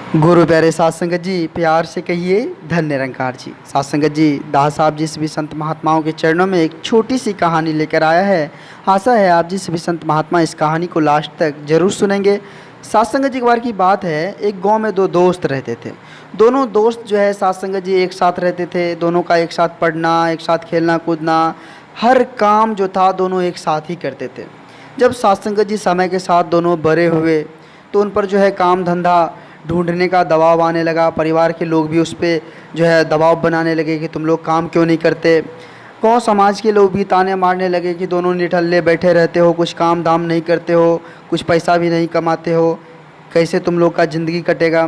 गुरु प्यारे साध संगत जी, प्यार से कहिए धन्य निरंकार जी। साध संगत जी, दास साहब जिस भी संत महात्माओं के चरणों में एक छोटी सी कहानी लेकर आया है। आशा है आप जिस भी संत महात्मा इस कहानी को लास्ट तक जरूर सुनेंगे। साध संगत जी, एक बार की बात है, एक गांव में दो दोस्त रहते थे। दोनों दोस्त जो है साध संगत जी एक साथ रहते थे। दोनों का एक साथ पढ़ना, एक साथ खेलना कूदना, हर काम जो था दोनों एक साथ ही करते थे। जब साध संगत जी समय के साथ दोनों बड़े हुए तो उन पर जो है काम धंधा ढूंढने का दबाव आने लगा। परिवार के लोग भी उस पर जो है दबाव बनाने लगे कि तुम लोग काम क्यों नहीं करते। गाँव समाज के लोग भी ताने मारने लगे कि दोनों निठल्ले बैठे रहते हो, कुछ काम धाम नहीं करते हो, कुछ पैसा भी नहीं कमाते हो, कैसे तुम लोग का ज़िंदगी कटेगा।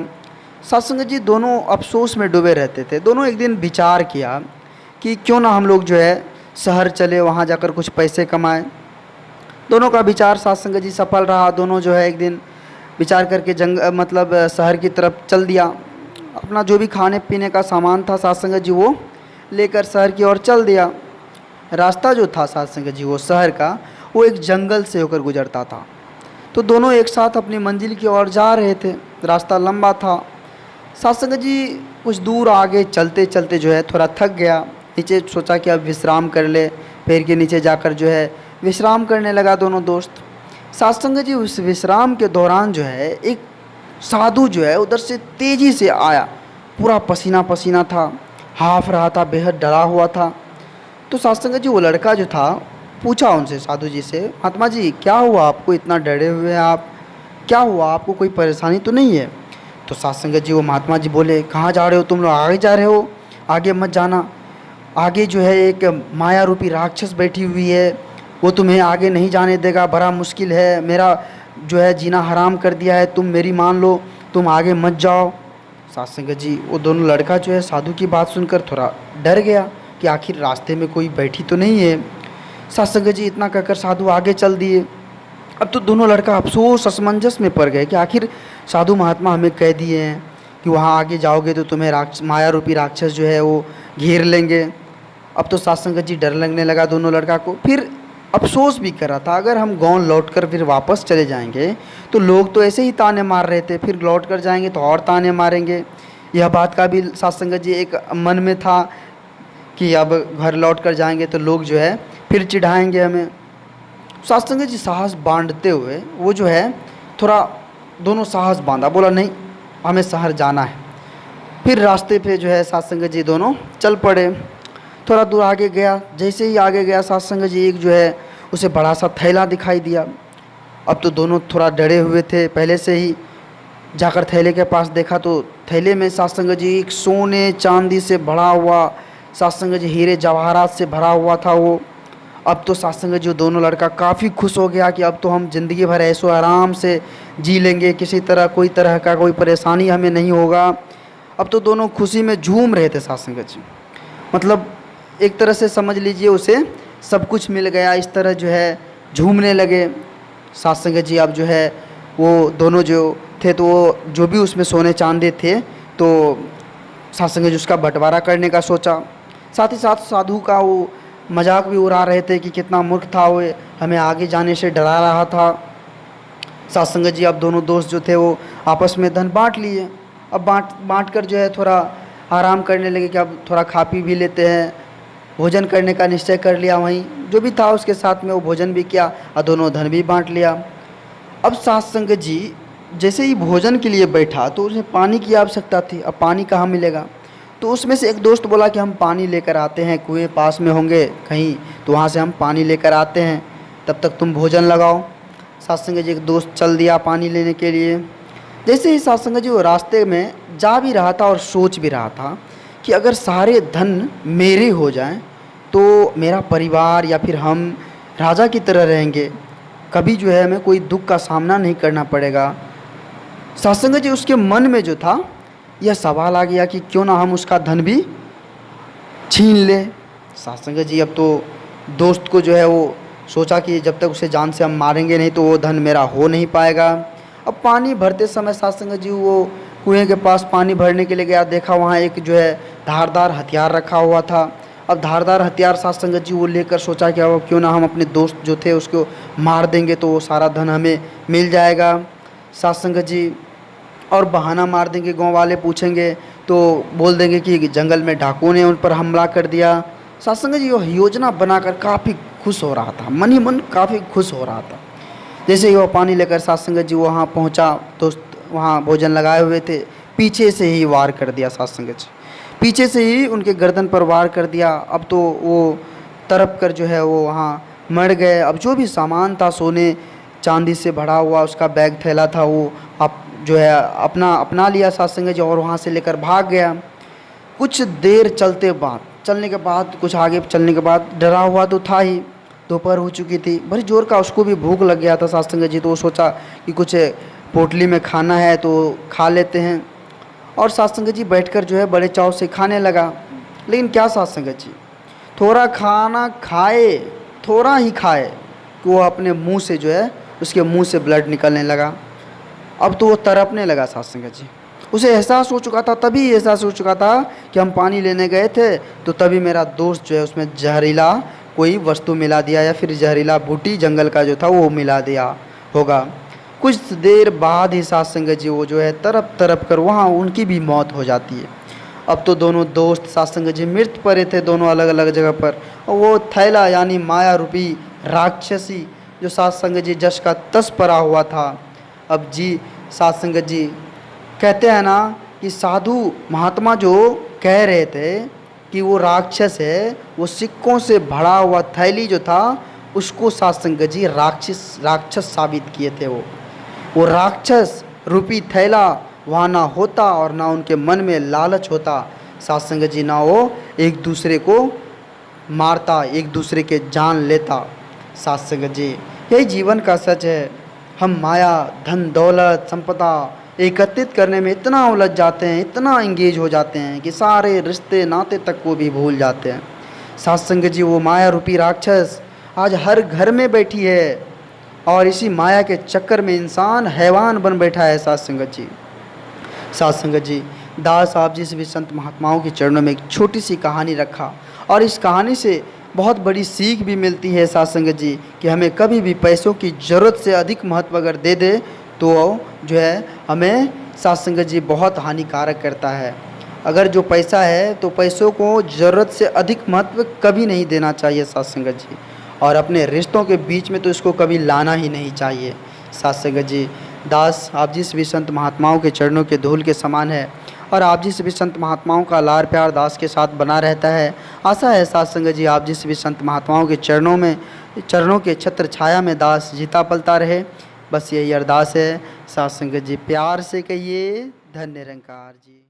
सत्संग जी दोनों अफसोस में डूबे रहते थे। दोनों एक दिन विचार किया कि क्यों ना हम लोग जो है शहर चले, वहाँ जाकर कुछ पैसे कमाएं। दोनों का विचार सत्संग जी सफल रहा। दोनों जो है एक दिन विचार करके शहर की तरफ चल दिया। अपना जो भी खाने पीने का सामान था सत्संग जी वो लेकर शहर की ओर चल दिया। रास्ता जो था सत्संग जी वो शहर का, वो एक जंगल से होकर गुजरता था। तो दोनों एक साथ अपनी मंजिल की ओर जा रहे थे। रास्ता लंबा था। सत्संग जी कुछ दूर आगे चलते चलते जो है थोड़ा थक गया। नीचे सोचा कि अब विश्राम कर ले। पेड़ के नीचे जाकर जो है विश्राम करने लगा दोनों दोस्त। सत्संग जी उस विश्राम के दौरान जो है एक साधु जो है उधर से तेज़ी से आया। पूरा पसीना पसीना था, हाफ रहा था, बेहद डरा हुआ था। तो सत्संग जी वो लड़का जो था पूछा उनसे, साधु जी से, महात्मा जी क्या हुआ आपको, इतना डरे हुए हैं आप, क्या हुआ आपको, कोई परेशानी तो नहीं है। तो सत्संग जी वो महात्मा जी बोले, कहाँ जा रहे हो तुम लोग, आगे जा रहे हो, आगे मत जाना, आगे जो है एक माया रूपी राक्षस बैठी हुई है, वो तुम्हें आगे नहीं जाने देगा, बड़ा मुश्किल है, मेरा जो है जीना हराम कर दिया है, तुम मेरी मान लो, तुम आगे मत जाओ। सत्संग जी वो दोनों लड़का जो है साधु की बात सुनकर थोड़ा डर गया कि आखिर रास्ते में कोई बैठी तो नहीं है। सत्संग जी इतना कहकर साधु आगे चल दिए। अब तो दोनों लड़का अफसोस असमंजस में पड़ गए कि आखिर साधु महात्मा हमें कह दिए हैं कि वहाँ आगे जाओगे तो तुम्हें माया रूपी राक्षस जो है वो घेर लेंगे। अब तो सत्संग जी डर लगने लगा दोनों लड़का को। फिर अफसोस भी कर रहा था, अगर हम गाँव लौटकर फिर वापस चले जाएंगे तो लोग तो ऐसे ही ताने मार रहे थे, फिर लौट कर जाएंगे तो और ताने मारेंगे। यह बात का भी सत्संग जी एक मन में था कि अब घर लौट कर जाएंगे तो लोग जो है फिर चिढ़ाएंगे हमें। सत्संग जी साहस बांधते हुए वो जो है थोड़ा दोनों साहस बांधा, बोला नहीं हमें शहर जाना है। फिर रास्ते पे जो है सत्संग जी दोनों चल पड़े। थोड़ा दूर आगे गया, जैसे ही आगे गया सत्संग जी एक जो है उसे बड़ा सा थैला दिखाई दिया। अब तो दोनों थोड़ा डरे हुए थे पहले से ही। जाकर थैले के पास देखा तो थैले में सत्संग जी एक सोने चांदी से भरा हुआ, सत्संग जी हीरे जवाहरात से भरा हुआ था वो। अब तो सत्संग जी दोनों लड़का काफ़ी खुश हो गया कि अब तो हम ज़िंदगी भर ऐसो आराम से जी लेंगे, किसी तरह कोई तरह का कोई परेशानी हमें नहीं होगा। अब तो दोनों खुशी में झूम रहे थे सत्संग जी। मतलब एक तरह से समझ लीजिए उसे सब कुछ मिल गया, इस तरह जो है झूमने लगे सत्संग जी। अब जो है वो दोनों जो थे तो वो जो भी उसमें सोने चांदी थे तो सत्संग जी उसका बंटवारा करने का सोचा। साथ ही साथ साधु का वो मजाक भी उड़ा रहे थे कि कितना मूर्ख था वो, हमें आगे जाने से डरा रहा था। सत्संग जी अब दोनों दोस्त जो थे वो आपस में धन बांट लिए। अब बांट कर जो है थोड़ा आराम करने लगे कि अब थोड़ा खा पी भी लेते हैं। भोजन करने का निश्चय कर लिया, वहीं जो भी था उसके साथ में वो भोजन भी किया और दोनों धन भी बांट लिया। अब सत्संग जी जैसे ही भोजन के लिए बैठा तो उसे पानी की आवश्यकता थी। अब पानी कहाँ मिलेगा, तो उसमें से एक दोस्त बोला कि हम पानी लेकर आते हैं, कुएं पास में होंगे कहीं तो वहाँ से हम पानी लेकर आते हैं, तब तक तुम भोजन लगाओ। सत्संग जी एक दोस्त चल दिया पानी लेने के लिए। जैसे ही सत्संग जी वो रास्ते में जा भी रहा था और सोच भी रहा था कि अगर सारे धन मेरे हो जाएं तो मेरा परिवार या फिर हम राजा की तरह रहेंगे, कभी जो है हमें कोई दुख का सामना नहीं करना पड़ेगा। सत्संग जी उसके मन में जो था यह सवाल आ गया कि क्यों ना हम उसका धन भी छीन ले। सत्संग जी अब तो दोस्त को जो है वो सोचा कि जब तक उसे जान से हम मारेंगे नहीं तो वो धन मेरा हो नहीं पाएगा। अब पानी भरते समय सत्संग जी वो कुएं के पास पानी भरने के लिए गया, देखा वहाँ एक जो है धारदार हथियार रखा हुआ था। अब धारदार हथियार सत्संग जी वो लेकर सोचा कि अब क्यों ना हम अपने दोस्त जो थे उसको मार देंगे तो वो सारा धन हमें मिल जाएगा। सत्संग जी और बहाना मार देंगे, गांव वाले पूछेंगे तो बोल देंगे कि जंगल में डाकुओं ने उन पर हमला कर दिया। साथ संगत जी वो योजना बनाकर काफ़ी खुश हो रहा था, मन ही मन काफ़ी खुश हो रहा था। जैसे ही वो पानी लेकर साथ संगत जी वहाँ पहुँचा, दोस्त वहाँ भोजन लगाए हुए थे, पीछे से ही वार कर दिया साथ संगत जी, पीछे से ही उनके गर्दन पर वार कर दिया। अब तो वो तड़प कर जो है वो वहाँ मर गए। अब जो भी सामान था सोने चांदी से भरा हुआ उसका बैग थैला था वो अब जो है अपना लिया साथ संगत जी और वहाँ से लेकर भाग गया। कुछ देर चलने के बाद कुछ आगे चलने के बाद डरा हुआ तो था ही, दोपहर हो चुकी थी, बड़ी जोर का उसको भी भूख लग गया था साथ संगत जी। तो वो सोचा कि कुछ पोटली में खाना है तो खा लेते हैं, और साथ संगत जी बैठकर जो है बड़े चाव से खाने लगा। लेकिन क्या साथ संगत जी, थोड़ा खाना खाए, थोड़ा ही खाए कि वो अपने मुंह से जो है उसके मुंह से ब्लड निकलने लगा। अब तो वो तड़पने लगा साथ संगत जी। उसे एहसास हो चुका था, तभी एहसास हो चुका था कि हम पानी लेने गए थे तो तभी मेरा दोस्त जो है उसमें जहरीला कोई वस्तु मिला दिया, या फिर जहरीला बूटी जंगल का जो था वो मिला दिया होगा। कुछ देर बाद ही साथ संगत जी वो जो है तड़प कर वहाँ उनकी भी मौत हो जाती है। अब तो दोनों दोस्त साथ संगत जी मृत पड़े थे दोनों अलग अलग जगह पर, और वो थैला यानी माया रूपी राक्षसी जो साथ संगत जी जश का तस पड़ा हुआ था। अब जी साथ संगत जी कहते हैं ना कि साधु महात्मा जो कह रहे थे कि वो राक्षस है, वो सिक्कों से भरा हुआ थैली जो था उसको साथ संगत जी राक्षस साबित किए थे। वो राक्षस रूपी थैला वहाँ ना होता और ना उनके मन में लालच होता साथ संगत जी, ना वो एक दूसरे को मारता, एक दूसरे के जान लेता साथ संगत जी। यही जीवन का सच है। हम माया, धन दौलत, संपदा एकत्रित करने में इतना उलझ जाते हैं, इतना इंगेज हो जाते हैं कि सारे रिश्ते नाते तक को भी भूल जाते हैं साथ संगत जी। वो माया रूपी राक्षस आज हर घर में बैठी है और इसी माया के चक्कर में इंसान हैवान बन बैठा है साथ संगत जी। साथ संगत जी दास साहब जी सभी संत महात्माओं के चरणों में एक छोटी सी कहानी रखा, और इस कहानी से बहुत बड़ी सीख भी मिलती है साथ संगत जी कि हमें कभी भी पैसों की ज़रूरत से अधिक महत्व अगर दे दे तो जो है हमें साथ संगत जी बहुत हानिकारक करता है। अगर जो पैसा है तो पैसों को ज़रूरत से अधिक महत्व कभी नहीं देना चाहिए साथ संगत जी, और अपने रिश्तों के बीच में तो इसको कभी लाना ही नहीं चाहिए साथ संगत जी। दास आप जी सभी संत महात्माओं के चरणों के धूल के समान है, और आप जी सभी संत महात्माओं का लाड़ प्यार दास के साथ बना रहता है। आशा है साथ संगत जी आप जी सभी संत महात्माओं के चरणों के छत्र छाया में दास जीता पलता रहे। बस यही अरदास है साथ संगत जी, प्यार से कहिए धन्य निरंकार जी।